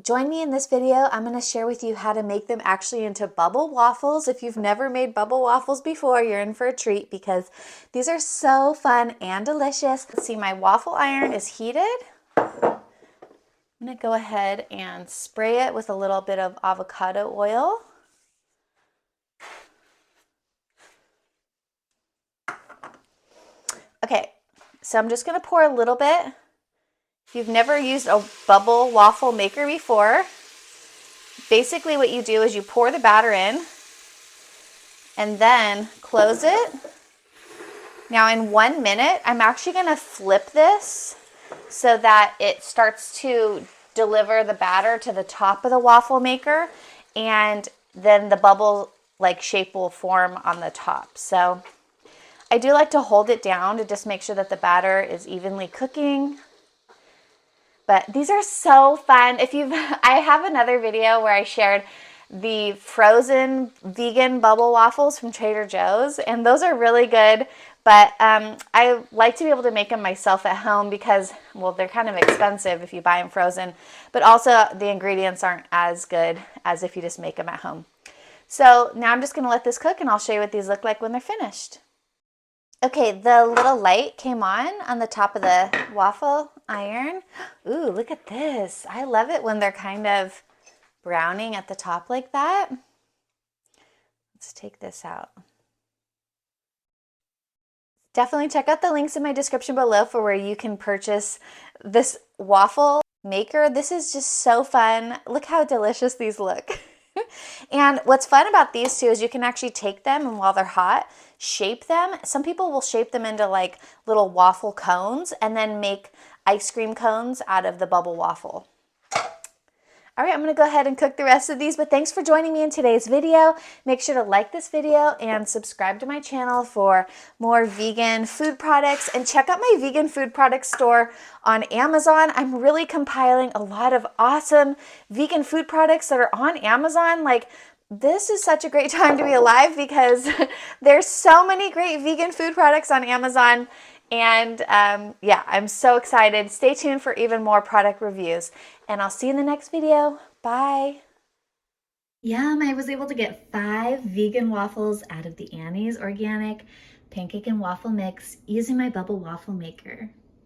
join me in this video. I'm going to share with you how to make them actually into bubble waffles. If you've never made bubble waffles before, you're in for a treat because these are so fun and delicious. Let's see, my waffle iron is heated. I'm going to go ahead and spray it with a little bit of avocado oil. Okay, so I'm just going to pour a little bit. If you've never used a bubble waffle maker before, basically what you do is you pour the batter in and then close it. Now in 1 minute, I'm actually going to flip this so that it starts to deliver the batter to the top of the waffle maker, and then the bubble like shape will form on the top. So I do like to hold it down to just make sure that the batter is evenly cooking. But these are so fun. I have another video where I shared the frozen vegan bubble waffles from Trader Joe's, and those are really good. But I like to be able to make them myself at home because, well, they're kind of expensive if you buy them frozen, but also the ingredients aren't as good as if you just make them at home. So now I'm just going to let this cook, and I'll show you what these look like when they're finished. Okay, the little light came on the top of the waffle iron. Ooh, look at this. I love it when they're kind of browning at the top like that. Let's take this out. Definitely check out the links in my description below for where you can purchase this waffle maker. This is just so fun. Look how delicious these look. And what's fun about these two is you can actually take them, and while they're hot, shape them. Some people will shape them into like little waffle cones and then make ice cream cones out of the bubble waffle. All right, I'm gonna go ahead and cook the rest of these, but thanks for joining me in today's video. Make sure to like this video and subscribe to my channel for more vegan food products, and check out my vegan food product store on Amazon. I'm really compiling a lot of awesome vegan food products that are on Amazon. Like, this is such a great time to be alive because there's so many great vegan food products on Amazon. And yeah, I'm so excited. Stay tuned for even more product reviews, and I'll see you in the next video. Bye. Yum, I was able to get 5 vegan waffles out of the Annie's organic pancake and waffle mix using my bubble waffle maker.